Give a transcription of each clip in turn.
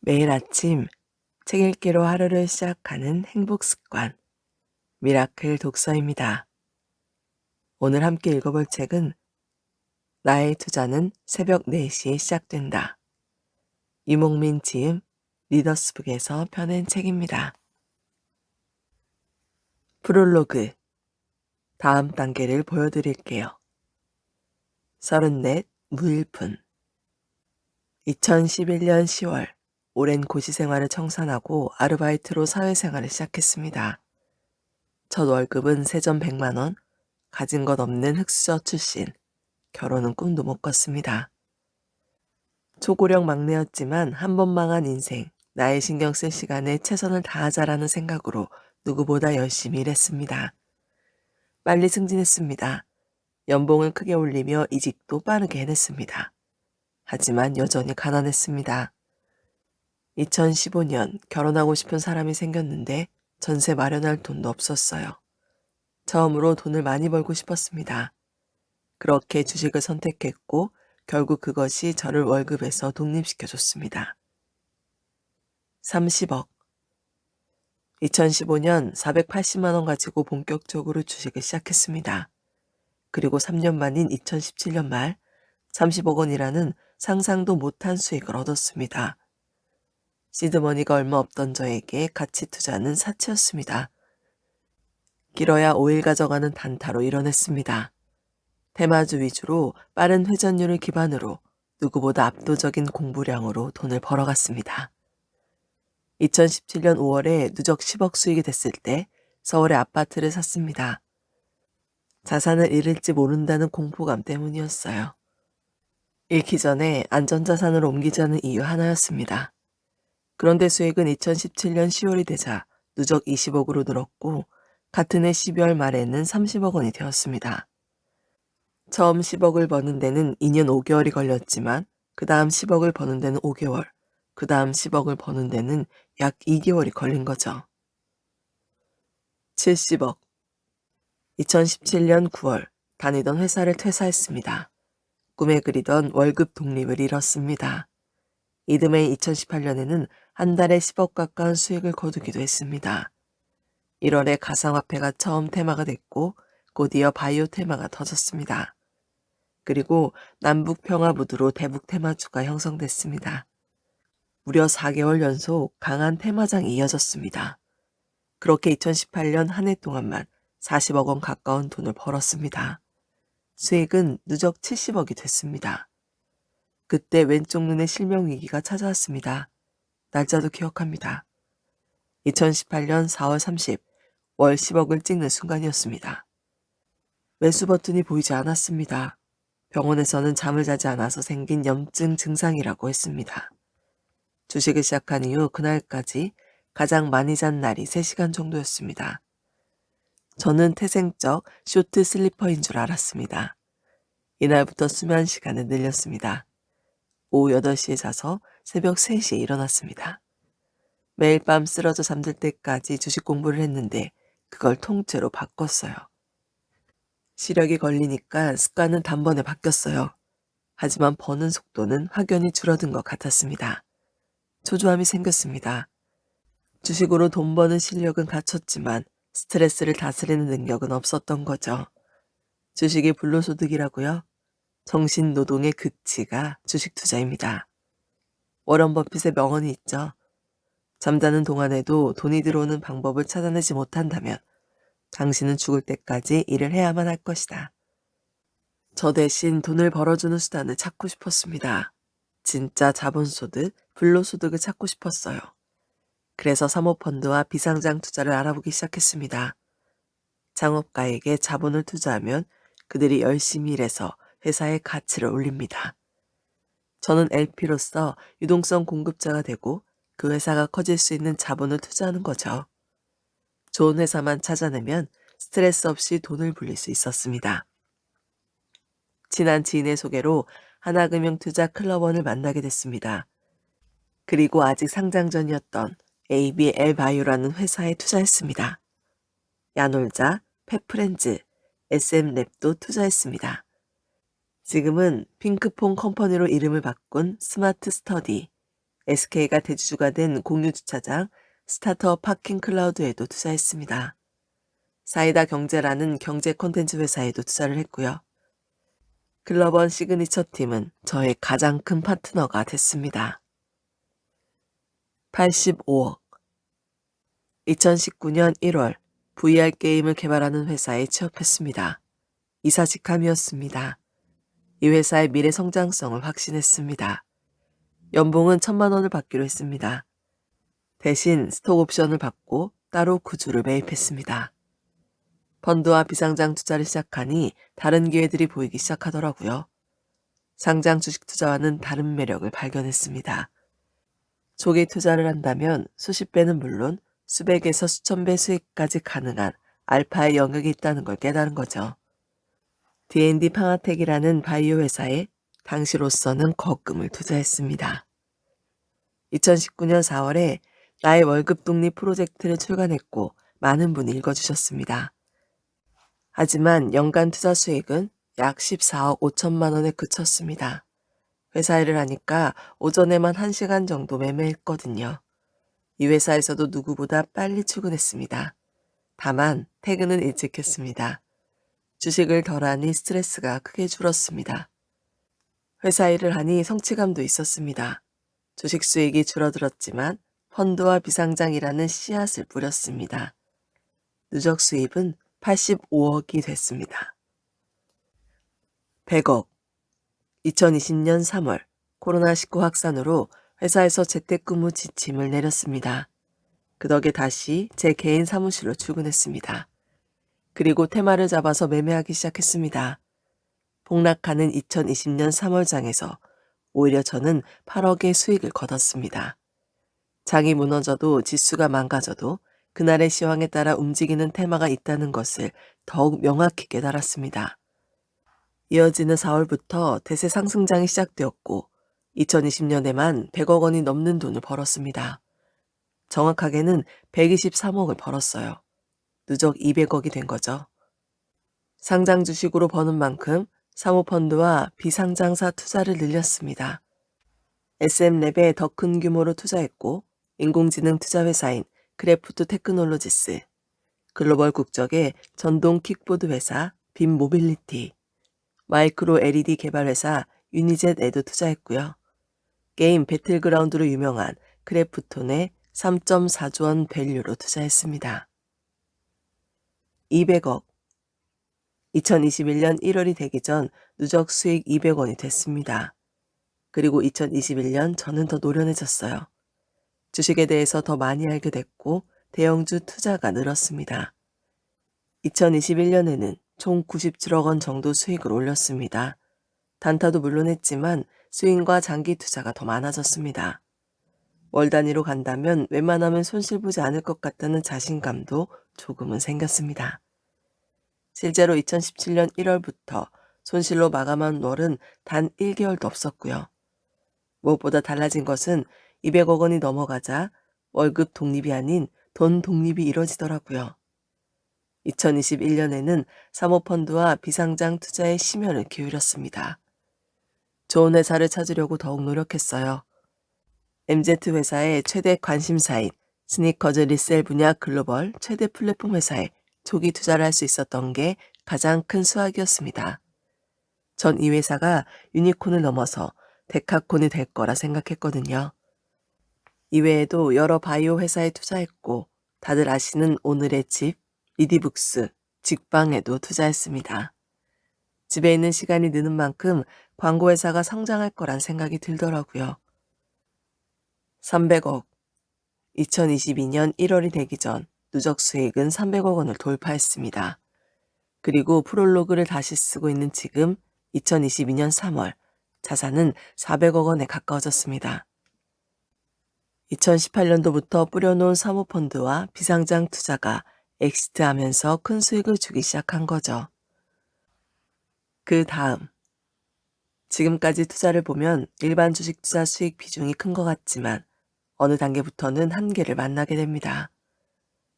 매일 아침 책 읽기로 하루를 시작하는 행복 습관, 미라클 독서입니다. 오늘 함께 읽어볼 책은 나의 투자는 새벽 4시에 시작된다. 유목민 지음 리더스북에서 펴낸 책입니다. 프롤로그, 다음 단계를 보여드릴게요. 34 무일푼. 2011년 10월, 오랜 고시 생활을 청산하고 아르바이트로 사회생활을 시작했습니다. 첫 월급은 세전 100만 원, 가진 것 없는 흑수저 출신, 결혼은 꿈도 못 꿨습니다. 초고령 막내였지만 한 번 망한 인생, 나의 신경 쓸 시간에 최선을 다하자라는 생각으로 누구보다 열심히 일했습니다. 빨리 승진했습니다. 연봉을 크게 올리며 이직도 빠르게 해냈습니다. 하지만 여전히 가난했습니다. 2015년 결혼하고 싶은 사람이 생겼는데 전세 마련할 돈도 없었어요. 처음으로 돈을 많이 벌고 싶었습니다. 그렇게 주식을 선택했고 결국 그것이 저를 월급에서 독립시켜줬습니다. 30억. 2015년 480만 원 가지고 본격적으로 주식을 시작했습니다. 그리고 3년 만인 2017년 말 30억 원이라는 상상도 못한 수익을 얻었습니다. 시드머니가 얼마 없던 저에게 가치 투자는 사치였습니다. 길어야 5일 가져가는 단타로 이뤄냈습니다. 테마주 위주로 빠른 회전율을 기반으로 누구보다 압도적인 공부량으로 돈을 벌어갔습니다. 2017년 5월에 누적 10억 수익이 됐을 때 서울에 아파트를 샀습니다. 자산을 잃을지 모른다는 공포감 때문이었어요. 잃기 전에 안전자산으로 옮기자는 이유 하나였습니다. 그런데 수익은 2017년 10월이 되자 누적 20억으로 늘었고 같은 해 12월 말에는 30억 원이 되었습니다. 처음 10억을 버는 데는 2년 5개월이 걸렸지만 그 다음 10억을 버는 데는 5개월, 그 다음 10억을 버는 데는 약 2개월이 걸린 거죠. 70억. 2017년 9월 다니던 회사를 퇴사했습니다. 꿈에 그리던 월급 독립을 이뤘습니다. 이듬해 2018년에는 한 달에 10억 가까운 수익을 거두기도 했습니다. 1월에 가상화폐가 처음 테마가 됐고 곧이어 바이오 테마가 터졌습니다. 그리고 남북평화무드로 대북 테마주가 형성됐습니다. 무려 4개월 연속 강한 테마장이 이어졌습니다. 그렇게 2018년 한 해 동안만 40억 원 가까운 돈을 벌었습니다. 수익은 누적 70억이 됐습니다. 그때 왼쪽 눈에 실명위기가 찾아왔습니다. 날짜도 기억합니다. 2018년 4월 30, 월 10억을 찍는 순간이었습니다. 매수 버튼이 보이지 않았습니다. 병원에서는 잠을 자지 않아서 생긴 염증 증상이라고 했습니다. 주식을 시작한 이후 그날까지 가장 많이 잔 날이 3시간 정도였습니다. 저는 태생적 쇼트 슬리퍼인 줄 알았습니다. 이날부터 수면 시간을 늘렸습니다. 오후 8시에 자서 새벽 3시에 일어났습니다. 매일 밤 쓰러져 잠들 때까지 주식 공부를 했는데 그걸 통째로 바꿨어요. 시력이 걸리니까 습관은 단번에 바뀌었어요. 하지만 버는 속도는 확연히 줄어든 것 같았습니다. 초조함이 생겼습니다. 주식으로 돈 버는 실력은 갖췄지만 스트레스를 다스리는 능력은 없었던 거죠. 주식이 불로소득이라고요? 정신노동의 극치가 주식 투자입니다. 워런 버핏의 명언이 있죠. 잠자는 동안에도 돈이 들어오는 방법을 찾아내지 못한다면 당신은 죽을 때까지 일을 해야만 할 것이다. 저 대신 돈을 벌어주는 수단을 찾고 싶었습니다. 진짜 자본소득, 불로소득을 찾고 싶었어요. 그래서 사모펀드와 비상장 투자를 알아보기 시작했습니다. 창업가에게 자본을 투자하면 그들이 열심히 일해서 회사의 가치를 올립니다. 저는 LP로서 유동성 공급자가 되고 그 회사가 커질 수 있는 자본을 투자하는 거죠. 좋은 회사만 찾아내면 스트레스 없이 돈을 불릴 수 있었습니다. 친한 지인의 소개로 하나금융투자 클럽원을 만나게 됐습니다. 그리고 아직 상장 전이었던 ABL바이오라는 회사에 투자했습니다. 야놀자, 펫프렌즈, SM랩도 투자했습니다. 지금은 핑크퐁 컴퍼니로 이름을 바꾼 스마트 스터디, SK가 대주주가 된 공유주차장 스타트업 파킹 클라우드에도 투자했습니다. 사이다 경제라는 경제 콘텐츠 회사에도 투자를 했고요. 글로벌 시그니처 팀은 저의 가장 큰 파트너가 됐습니다. 85억. 2019년 1월 VR 게임을 개발하는 회사에 취업했습니다. 이사직함이었습니다. 이 회사의 미래 성장성을 확신했습니다. 연봉은 1,000만 원을 받기로 했습니다. 대신 스톡 옵션을 받고 따로 구주를 매입했습니다. 펀드와 비상장 투자를 시작하니 다른 기회들이 보이기 시작하더라고요. 상장 주식 투자와는 다른 매력을 발견했습니다. 조기 투자를 한다면 수십 배는 물론 수백에서 수천 배 수익까지 가능한 알파의 영역이 있다는 걸 깨달은 거죠. D&D 팡아텍이라는 바이오 회사에 당시로서는 거금을 투자했습니다. 2019년 4월에 나의 월급 독립 프로젝트를 출간했고 많은 분이 읽어주셨습니다. 하지만 연간 투자 수익은 약 14억 5천만 원에 그쳤습니다. 회사 일을 하니까 오전에만 1시간 정도 매매했거든요. 이 회사에서도 누구보다 빨리 출근했습니다. 다만 퇴근은 일찍 했습니다. 주식을 덜하니 스트레스가 크게 줄었습니다. 회사 일을 하니 성취감도 있었습니다. 주식 수익이 줄어들었지만 펀드와 비상장이라는 씨앗을 뿌렸습니다. 누적 수입은 85억이 됐습니다. 100억. 2020년 3월 코로나19 확산으로 회사에서 재택근무 지침을 내렸습니다. 그 덕에 다시 제 개인 사무실로 출근했습니다. 그리고 테마를 잡아서 매매하기 시작했습니다. 폭락하는 2020년 3월장에서 오히려 저는 8억의 수익을 거뒀습니다. 장이 무너져도 지수가 망가져도 그날의 시황에 따라 움직이는 테마가 있다는 것을 더욱 명확히 깨달았습니다. 이어지는 4월부터 대세 상승장이 시작되었고 2020년에만 100억 원이 넘는 돈을 벌었습니다. 정확하게는 123억을 벌었어요. 누적 200억이 된 거죠. 상장 주식으로 버는 만큼 사모펀드와 비상장사 투자를 늘렸습니다. SM랩에 더 큰 규모로 투자했고 인공지능 투자 회사인 크래프트 테크놀로지스, 글로벌 국적의 전동 킥보드 회사 빔 모빌리티, 마이크로 LED 개발 회사 유니젯에도 투자했고요. 게임 배틀그라운드로 유명한 크래프톤에 3.4조 원 밸류로 투자했습니다. 200억. 2021년 1월이 되기 전 누적 수익 200원이 됐습니다. 그리고 2021년 저는 더 노련해졌어요. 주식에 대해서 더 많이 알게 됐고 대형주 투자가 늘었습니다. 2021년에는 총 97억 원 정도 수익을 올렸습니다. 단타도 물론 했지만 스윙과 장기 투자가 더 많아졌습니다. 월 단위로 간다면 웬만하면 손실 보지 않을 것 같다는 자신감도 조금은 생겼습니다. 실제로 2017년 1월부터 손실로 마감한 월은 단 1개월도 없었고요. 무엇보다 달라진 것은 200억 원이 넘어가자 월급 독립이 아닌 돈 독립이 이뤄지더라고요. 2021년에는 사모펀드와 비상장 투자에 심혈을 기울였습니다. 좋은 회사를 찾으려고 더욱 노력했어요. MZ 회사의 최대 관심사인 스니커즈 리셀 분야 글로벌 최대 플랫폼 회사에 초기 투자를 할 수 있었던 게 가장 큰 수확이었습니다. 전 이 회사가 유니콘을 넘어서 데카콘이 될 거라 생각했거든요. 이외에도 여러 바이오 회사에 투자했고 다들 아시는 오늘의 집, 리디북스, 직방에도 투자했습니다. 집에 있는 시간이 느는 만큼 광고회사가 성장할 거란 생각이 들더라고요. 300억. 2022년 1월이 되기 전 누적 수익은 300억 원을 돌파했습니다. 그리고 프롤로그를 다시 쓰고 있는 지금 2022년 3월 자산은 400억 원에 가까워졌습니다. 2018년도부터 뿌려놓은 사모펀드와 비상장 투자가 엑시트하면서 큰 수익을 주기 시작한 거죠. 그 다음. 지금까지 투자를 보면 일반 주식 투자 수익 비중이 큰 것 같지만 어느 단계부터는 한계를 만나게 됩니다.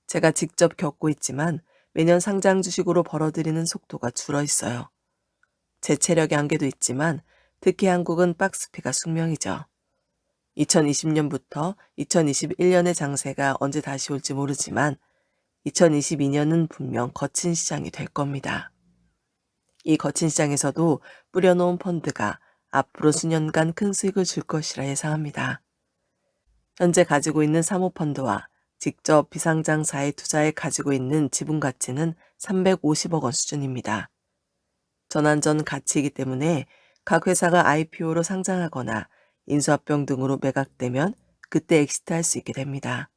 제가 직접 겪고 있지만 매년 상장 주식으로 벌어들이는 속도가 줄어 있어요. 제 체력의 한계도 있지만 특히 한국은 박스피가 숙명이죠. 2020년부터 2021년의 장세가 언제 다시 올지 모르지만 2022년은 분명 거친 시장이 될 겁니다. 이 거친 시장에서도 뿌려놓은 펀드가 앞으로 수년간 큰 수익을 줄 것이라 예상합니다. 현재 가지고 있는 사모펀드와 직접 비상장사에 투자해 가지고 있는 지분 가치는 350억 원 수준입니다. 전환전 가치이기 때문에 각 회사가 IPO로 상장하거나 인수합병 등으로 매각되면 그때 엑시트할 수 있게 됩니다.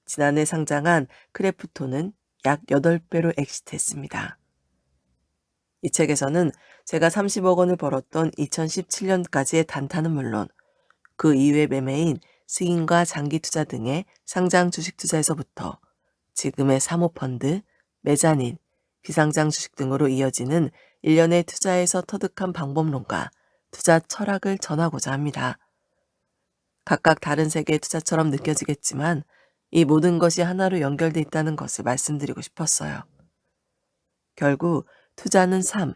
지난해 상장한 크래프톤은 약 8배로 엑시트했습니다. 이 책에서는 제가 30억 원을 벌었던 2017년까지의 단타는 물론 그 이외 매매인 승인과 장기 투자 등의 상장 주식 투자에서부터 지금의 사모펀드, 메자닌, 비상장 주식 등으로 이어지는 일련의 투자에서 터득한 방법론과 투자 철학을 전하고자 합니다. 각각 다른 세계의 투자처럼 느껴지겠지만 이 모든 것이 하나로 연결돼 있다는 것을 말씀드리고 싶었어요. 결국 투자는 삶,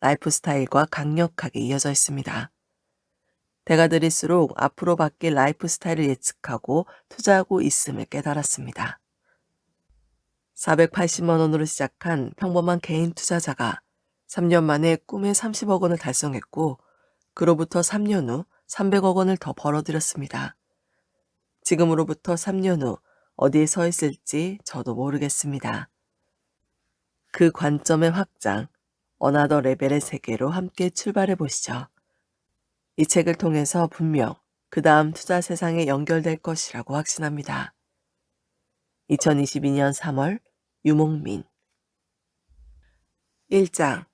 라이프 스타일과 강력하게 이어져 있습니다. 대가 들일수록 앞으로 바뀔 라이프 스타일을 예측하고 투자하고 있음을 깨달았습니다. 480만 원으로 시작한 평범한 개인 투자자가 3년 만에 꿈의 30억 원을 달성했고 그로부터 3년 후 300억 원을 더 벌어들였습니다. 지금으로부터 3년 후 어디에 서 있을지 저도 모르겠습니다. 그 관점의 확장, 어나더 레벨의 세계로 함께 출발해 보시죠. 이 책을 통해서 분명 그 다음 투자 세상에 연결될 것이라고 확신합니다. 2022년 3월 유목민 1장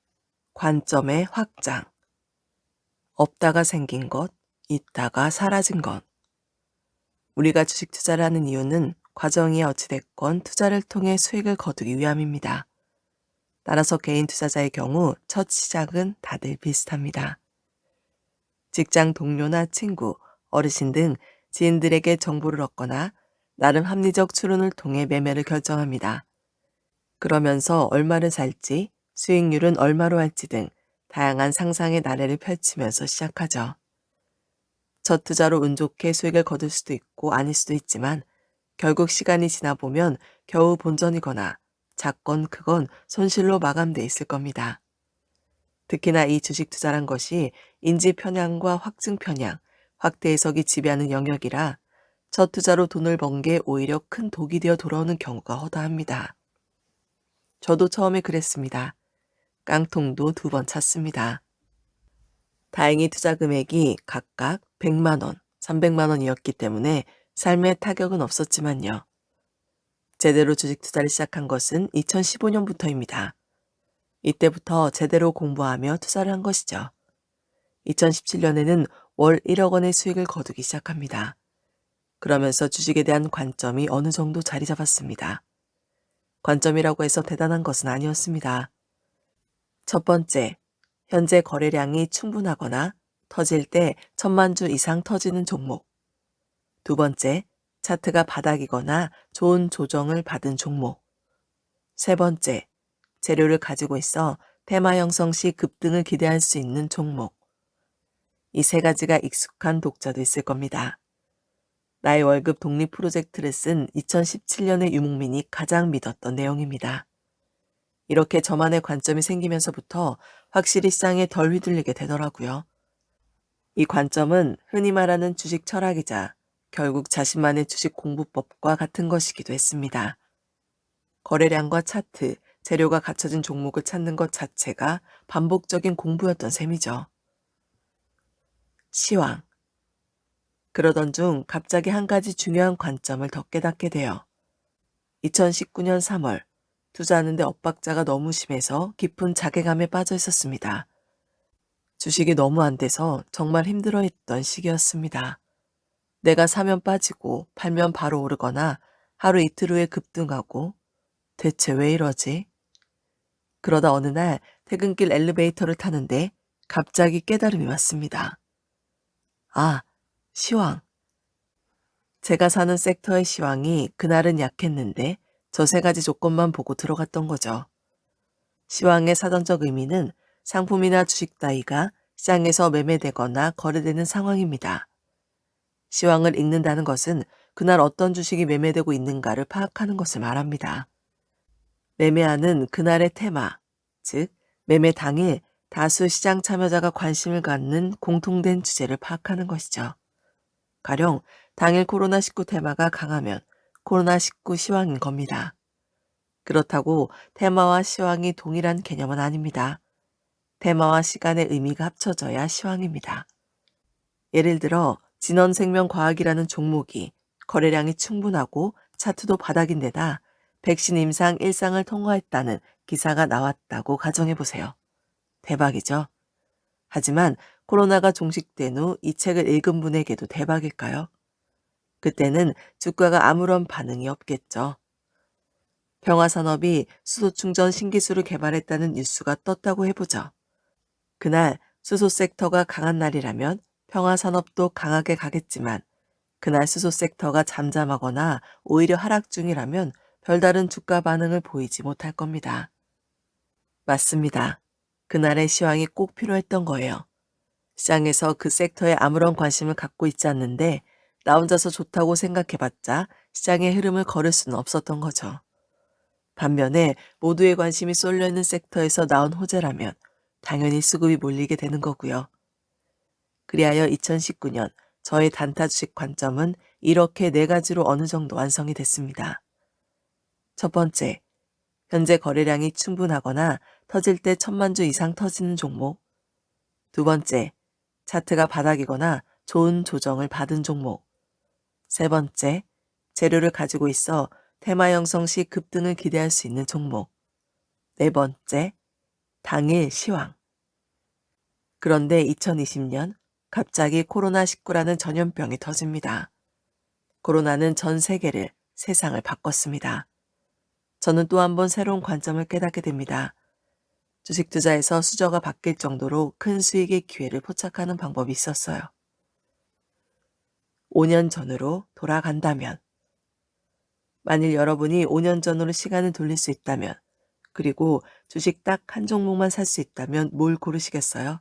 관점의 확장 없다가 생긴 것, 있다가 사라진 것. 우리가 주식 투자를 하는 이유는 과정이 어찌됐건 투자를 통해 수익을 거두기 위함입니다. 따라서 개인 투자자의 경우 첫 시작은 다들 비슷합니다. 직장 동료나 친구, 어르신 등 지인들에게 정보를 얻거나 나름 합리적 추론을 통해 매매를 결정합니다. 그러면서 얼마를 살지, 수익률은 얼마로 할지 등 다양한 상상의 나래를 펼치면서 시작하죠. 첫 투자로 운 좋게 수익을 거둘 수도 있고 아닐 수도 있지만 결국 시간이 지나 보면 겨우 본전이거나 작건 크건 손실로 마감돼 있을 겁니다. 특히나 이 주식 투자란 것이 인지 편향과 확증 편향, 확대 해석이 지배하는 영역이라 첫 투자로 돈을 번 게 오히려 큰 독이 되어 돌아오는 경우가 허다합니다. 저도 처음에 그랬습니다. 깡통도 2번 찼습니다. 다행히 투자 금액이 각각 100만 원, 300만 원이었기 때문에 삶에 타격은 없었지만요. 제대로 주식 투자를 시작한 것은 2015년부터입니다. 이때부터 제대로 공부하며 투자를 한 것이죠. 2017년에는 월 1억 원의 수익을 거두기 시작합니다. 그러면서 주식에 대한 관점이 어느 정도 자리 잡았습니다. 관점이라고 해서 대단한 것은 아니었습니다. 첫 번째, 현재 거래량이 충분하거나 터질 때 1000만 주 이상 터지는 종목. 두 번째, 차트가 바닥이거나 좋은 조정을 받은 종목. 세 번째, 재료를 가지고 있어 테마 형성 시 급등을 기대할 수 있는 종목. 이 세 가지가 익숙한 독자도 있을 겁니다. 나의 월급 독립 프로젝트를 쓴 2017년의 유목민이 가장 믿었던 내용입니다. 이렇게 저만의 관점이 생기면서부터 확실히 시장에 덜 휘둘리게 되더라고요. 이 관점은 흔히 말하는 주식 철학이자 결국 자신만의 주식 공부법과 같은 것이기도 했습니다. 거래량과 차트, 재료가 갖춰진 종목을 찾는 것 자체가 반복적인 공부였던 셈이죠. 시황. 그러던 중 갑자기 한 가지 중요한 관점을 더 깨닫게 돼요. 2019년 3월, 투자하는데 엇박자가 너무 심해서 깊은 자괴감에 빠져 있었습니다. 주식이 너무 안 돼서 정말 힘들어했던 시기였습니다. 내가 사면 빠지고 팔면 바로 오르거나 하루 이틀 후에 급등하고 대체 왜 이러지? 그러다 어느 날 퇴근길 엘리베이터를 타는데 갑자기 깨달음이 왔습니다. 아, 시황. 제가 사는 섹터의 시황이 그날은 약했는데 저 세 가지 조건만 보고 들어갔던 거죠. 시황의 사전적 의미는 상품이나 주식 따위가 시장에서 매매되거나 거래되는 상황입니다. 시황을 읽는다는 것은 그날 어떤 주식이 매매되고 있는가를 파악하는 것을 말합니다. 매매하는 그날의 테마, 즉 매매 당일 다수 시장 참여자가 관심을 갖는 공통된 주제를 파악하는 것이죠. 가령 당일 코로나19 테마가 강하면 코로나19 시황인 겁니다. 그렇다고 테마와 시황이 동일한 개념은 아닙니다. 테마와 시간의 의미가 합쳐져야 시황입니다. 예를 들어 진원생명과학이라는 종목이 거래량이 충분하고 차트도 바닥인데다 백신 임상 일상을 통과했다는 기사가 나왔다고 가정해보세요. 대박이죠? 하지만 코로나가 종식된 후 이 책을 읽은 분에게도 대박일까요? 그때는 주가가 아무런 반응이 없겠죠. 평화산업이 수소충전 신기술을 개발했다는 뉴스가 떴다고 해보죠. 그날 수소 섹터가 강한 날이라면 평화산업도 강하게 가겠지만 그날 수소 섹터가 잠잠하거나 오히려 하락 중이라면 별다른 주가 반응을 보이지 못할 겁니다. 맞습니다. 그날의 시황이 꼭 필요했던 거예요. 시장에서 그 섹터에 아무런 관심을 갖고 있지 않는데 나 혼자서 좋다고 생각해봤자 시장의 흐름을 걸을 수는 없었던 거죠. 반면에 모두의 관심이 쏠려있는 섹터에서 나온 호재라면 당연히 수급이 몰리게 되는 거고요. 그리하여 2019년 저의 단타 주식 관점은 이렇게 4가지로 어느 정도 완성이 됐습니다. 첫 번째, 현재 거래량이 충분하거나 터질 때 1000만 주 이상 터지는 종목. 두 번째, 차트가 바닥이거나 좋은 조정을 받은 종목. 세 번째, 재료를 가지고 있어 테마 형성 시 급등을 기대할 수 있는 종목. 네 번째, 당일 시황. 그런데 2020년 갑자기 코로나19라는 전염병이 터집니다. 코로나는 전 세계를, 세상을 바꿨습니다. 저는 또 한 번 새로운 관점을 깨닫게 됩니다. 주식 투자에서 수저가 바뀔 정도로 큰 수익의 기회를 포착하는 방법이 있었어요. 5년 전으로 돌아간다면. 만일 여러분이 5년 전으로 시간을 돌릴 수 있다면, 그리고 주식 딱 한 종목만 살 수 있다면 뭘 고르시겠어요?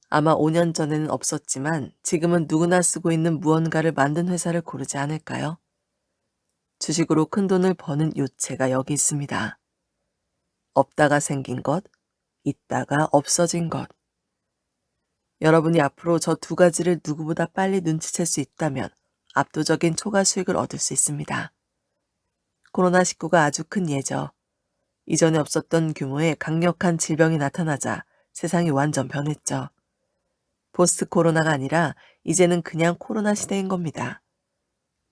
아마 5년 전에는 없었지만 지금은 누구나 쓰고 있는 무언가를 만든 회사를 고르지 않을까요? 주식으로 큰 돈을 버는 요체가 여기 있습니다. 없다가 생긴 것, 있다가 없어진 것. 여러분이 앞으로 저 2가지를 누구보다 빨리 눈치챌 수 있다면 압도적인 초과 수익을 얻을 수 있습니다. 코로나19가 아주 큰 예죠. 이전에 없었던 규모의 강력한 질병이 나타나자 세상이 완전 변했죠. 포스트 코로나가 아니라 이제는 그냥 코로나 시대인 겁니다.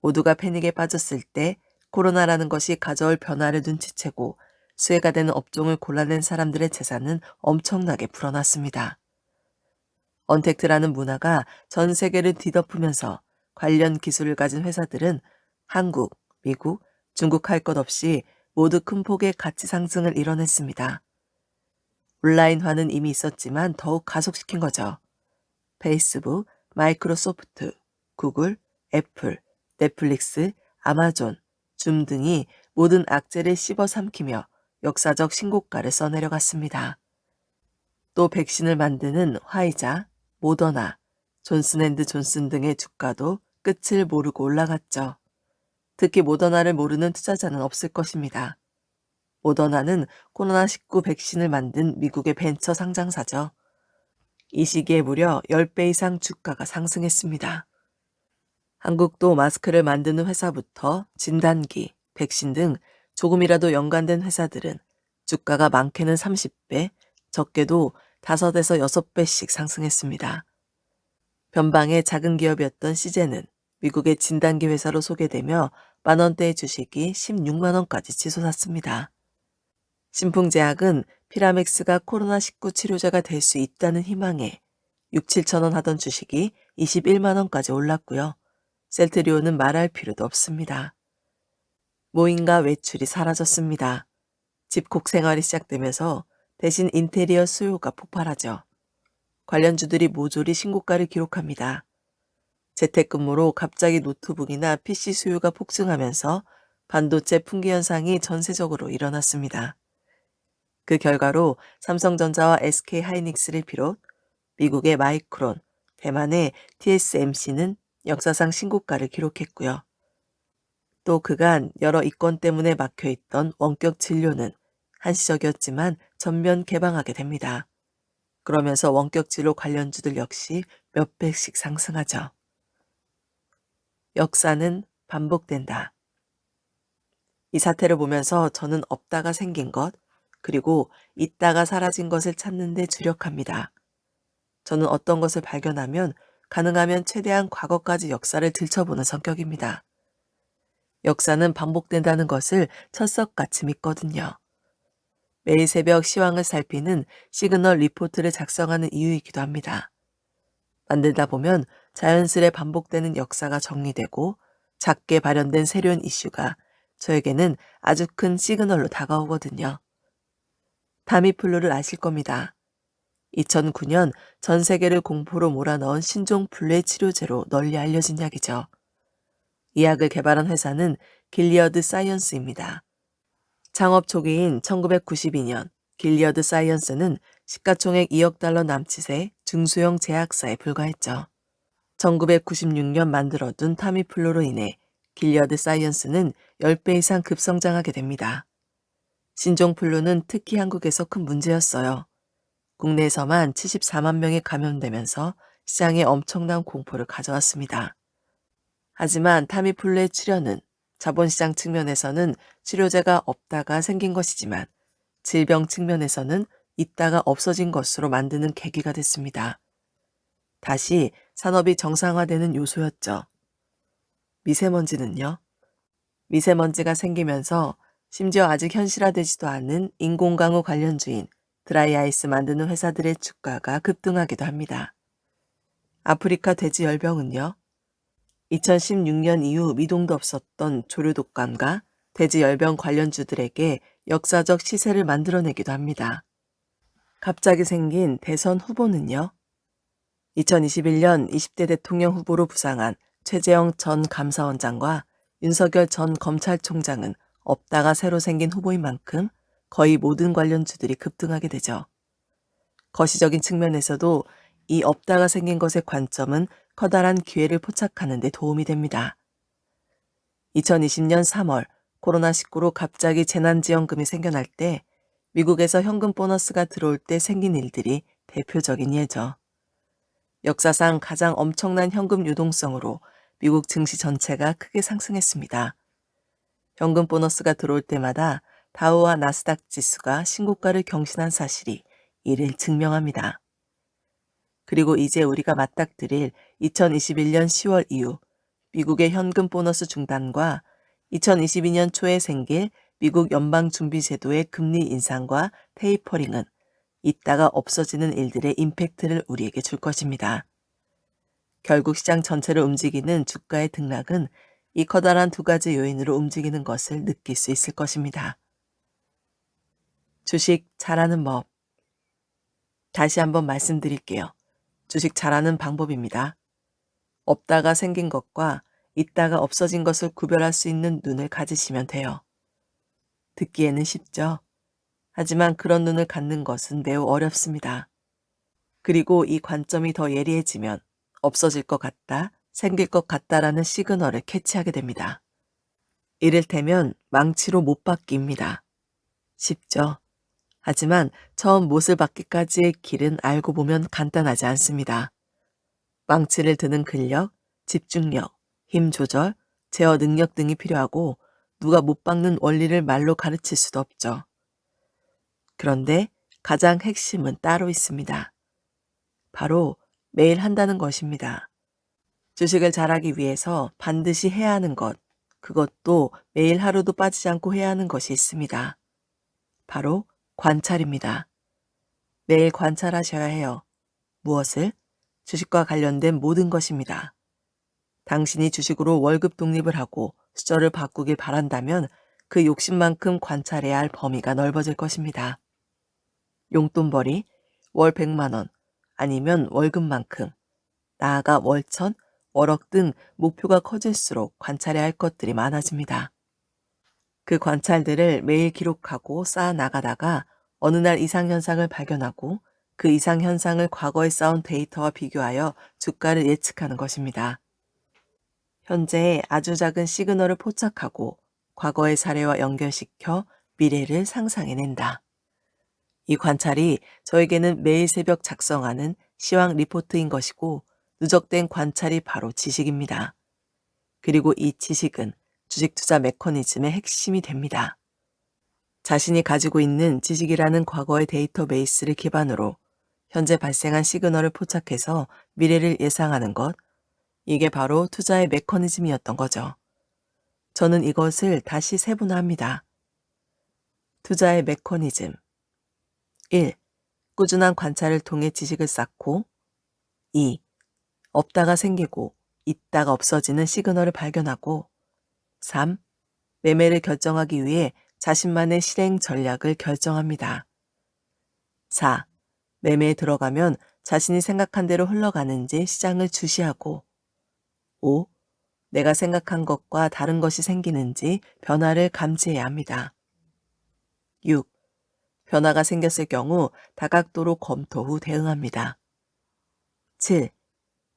모두가 패닉에 빠졌을 때 코로나라는 것이 가져올 변화를 눈치채고 수혜가 되는 업종을 골라낸 사람들의 재산은 엄청나게 불어났습니다. 언택트라는 문화가 전 세계를 뒤덮으면서 관련 기술을 가진 회사들은 한국, 미국, 중국 할 것 없이 모두 큰 폭의 가치 상승을 이뤄냈습니다. 온라인화는 이미 있었지만 더욱 가속시킨 거죠. 페이스북, 마이크로소프트, 구글, 애플, 넷플릭스, 아마존, 줌 등이 모든 악재를 씹어 삼키며 역사적 신고가를 써내려갔습니다. 또 백신을 만드는 화이자, 모더나, 존슨앤드존슨 등의 주가도 끝을 모르고 올라갔죠. 특히 모더나를 모르는 투자자는 없을 것입니다. 모더나는 코로나19 백신을 만든 미국의 벤처 상장사죠. 이 시기에 무려 10배 이상 주가가 상승했습니다. 한국도 마스크를 만드는 회사부터 진단기, 백신 등 조금이라도 연관된 회사들은 주가가 많게는 30배, 적게도 5에서 6배씩 상승했습니다. 변방의 작은 기업이었던 시제는 미국의 진단기 회사로 소개되며 만원대의 주식이 16만 원까지 치솟았습니다. 신풍제약은 피라맥스가 코로나19 치료제가 될 수 있다는 희망에 6, 7천 원 하던 주식이 21만 원까지 올랐고요. 셀트리온은 말할 필요도 없습니다. 모임과 외출이 사라졌습니다. 집콕 생활이 시작되면서 대신 인테리어 수요가 폭발하죠. 관련주들이 모조리 신고가를 기록합니다. 재택근무로 갑자기 노트북이나 PC 수요가 폭증하면서 반도체 품귀 현상이 전세적으로 일어났습니다. 그 결과로 삼성전자와 SK하이닉스를 비롯 미국의 마이크론, 대만의 TSMC는 역사상 신고가를 기록했고요. 또 그간 여러 이권 때문에 막혀있던 원격 진료는 한시적이었지만 전면 개방하게 됩니다. 그러면서 원격 진료 관련주들 역시 몇 배씩 상승하죠. 역사는 반복된다. 이 사태를 보면서 저는 없다가 생긴 것, 그리고 있다가 사라진 것을 찾는 데 주력합니다. 저는 어떤 것을 발견하면 가능하면 최대한 과거까지 역사를 들춰보는 성격입니다. 역사는 반복된다는 것을 철석같이 믿거든요. 매일 새벽 시황을 살피는 시그널 리포트를 작성하는 이유이기도 합니다. 만들다 보면 자연스레 반복되는 역사가 정리되고 작게 발현된 새로운 이슈가 저에게는 아주 큰 시그널로 다가오거든요. 타미플루를 아실 겁니다. 2009년 전 세계를 공포로 몰아넣은 신종플루의 치료제로 널리 알려진 약이죠. 이 약을 개발한 회사는 길리어드 사이언스입니다. 창업 초기인 1992년 길리어드 사이언스는 시가총액 2억 달러 남짓의 중소형 제약사에 불과했죠. 1996년 만들어둔 타미플루로 인해 길리어드 사이언스는 10배 이상 급성장하게 됩니다. 신종플루는 특히 한국에서 큰 문제였어요. 국내에서만 74만 명이 감염되면서 시장에 엄청난 공포를 가져왔습니다. 하지만 타미플루의 출현은 자본시장 측면에서는 치료제가 없다가 생긴 것이지만 질병 측면에서는 있다가 없어진 것으로 만드는 계기가 됐습니다. 다시 산업이 정상화되는 요소였죠. 미세먼지는요? 미세먼지가 생기면서 심지어 아직 현실화되지도 않은 인공강우 관련주인 드라이아이스 만드는 회사들의 주가가 급등하기도 합니다. 아프리카 돼지열병은요? 2016년 이후 미동도 없었던 조류독감과 돼지열병 관련주들에게 역사적 시세를 만들어내기도 합니다. 갑자기 생긴 대선 후보는요? 2021년 20대 대통령 후보로 부상한 최재형 전 감사원장과 윤석열 전 검찰총장은 없다가 새로 생긴 후보인 만큼 거의 모든 관련주들이 급등하게 되죠. 거시적인 측면에서도 이 없다가 생긴 것의 관점은 커다란 기회를 포착하는 데 도움이 됩니다. 2020년 3월 코로나19로 갑자기 재난지원금이 생겨날 때 미국에서 현금 보너스가 들어올 때 생긴 일들이 대표적인 예죠. 역사상 가장 엄청난 현금 유동성으로 미국 증시 전체가 크게 상승했습니다. 현금 보너스가 들어올 때마다 다우와 나스닥 지수가 신고가를 경신한 사실이 이를 증명합니다. 그리고 이제 우리가 맞닥뜨릴 2021년 10월 이후 미국의 현금 보너스 중단과 2022년 초에 생길 미국 연방준비제도의 금리 인상과 테이퍼링은 있다가 없어지는 일들의 임팩트를 우리에게 줄 것입니다. 결국 시장 전체를 움직이는 주가의 등락은 이 커다란 두 가지 요인으로 움직이는 것을 느낄 수 있을 것입니다. 주식 잘하는 법. 다시 한번 말씀드릴게요. 주식 잘하는 방법입니다. 없다가 생긴 것과 있다가 없어진 것을 구별할 수 있는 눈을 가지시면 돼요. 듣기에는 쉽죠? 하지만 그런 눈을 갖는 것은 매우 어렵습니다. 그리고 이 관점이 더 예리해지면 없어질 것 같다, 생길 것 같다라는 시그널을 캐치하게 됩니다. 이를테면 망치로 못 받기입니다. 쉽죠? 하지만 처음 못을 받기까지의 길은 알고 보면 간단하지 않습니다. 망치를 드는 근력, 집중력, 힘 조절, 제어 능력 등이 필요하고 누가 못 박는 원리를 말로 가르칠 수도 없죠. 그런데 가장 핵심은 따로 있습니다. 바로 매일 한다는 것입니다. 주식을 잘하기 위해서 반드시 해야 하는 것, 그것도 매일 하루도 빠지지 않고 해야 하는 것이 있습니다. 바로 관찰입니다. 매일 관찰하셔야 해요. 무엇을? 주식과 관련된 모든 것입니다. 당신이 주식으로 월급 독립을 하고 수저를 바꾸길 바란다면 그 욕심만큼 관찰해야 할 범위가 넓어질 것입니다. 용돈벌이, 월 100만 원, 아니면 월급만큼, 나아가 월천, 월억 등 목표가 커질수록 관찰해야 할 것들이 많아집니다. 그 관찰들을 매일 기록하고 쌓아 나가다가 어느 날 이상현상을 발견하고 그 이상현상을 과거에 쌓은 데이터와 비교하여 주가를 예측하는 것입니다. 현재의 아주 작은 시그널을 포착하고 과거의 사례와 연결시켜 미래를 상상해낸다. 이 관찰이 저에게는 매일 새벽 작성하는 시황 리포트인 것이고 누적된 관찰이 바로 지식입니다. 그리고 이 지식은 주식 투자 메커니즘의 핵심이 됩니다. 자신이 가지고 있는 지식이라는 과거의 데이터베이스를 기반으로 현재 발생한 시그널을 포착해서 미래를 예상하는 것, 이게 바로 투자의 메커니즘이었던 거죠. 저는 이것을 다시 세분화합니다. 투자의 메커니즘. 1. 꾸준한 관찰을 통해 지식을 쌓고 2. 없다가 생기고 있다가 없어지는 시그널을 발견하고 3. 매매를 결정하기 위해 자신만의 실행 전략을 결정합니다. 4. 매매에 들어가면 자신이 생각한 대로 흘러가는지 시장을 주시하고 5. 내가 생각한 것과 다른 것이 생기는지 변화를 감지해야 합니다. 6. 변화가 생겼을 경우 다각도로 검토 후 대응합니다. 7.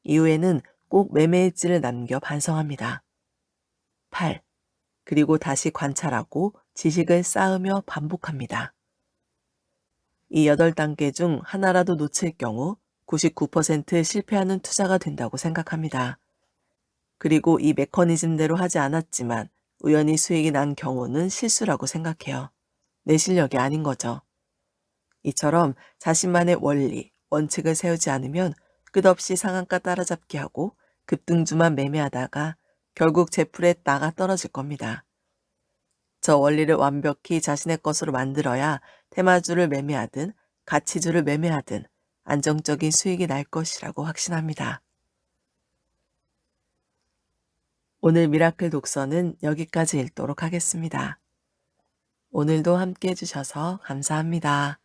이후에는 꼭 매매 일지를 남겨 반성합니다. 8. 그리고 다시 관찰하고 지식을 쌓으며 반복합니다. 이 8단계 중 하나라도 놓칠 경우 99% 실패하는 투자가 된다고 생각합니다. 그리고 이 메커니즘대로 하지 않았지만 우연히 수익이 난 경우는 실수라고 생각해요. 내 실력이 아닌 거죠. 이처럼 자신만의 원리, 원칙을 세우지 않으면 끝없이 상한가 따라잡기 하고 급등주만 매매하다가 결국 제풀에 나가 떨어질 겁니다. 저 원리를 완벽히 자신의 것으로 만들어야 테마주를 매매하든 가치주를 매매하든 안정적인 수익이 날 것이라고 확신합니다. 오늘 미라클 독서는 여기까지 읽도록 하겠습니다. 오늘도 함께 해주셔서 감사합니다.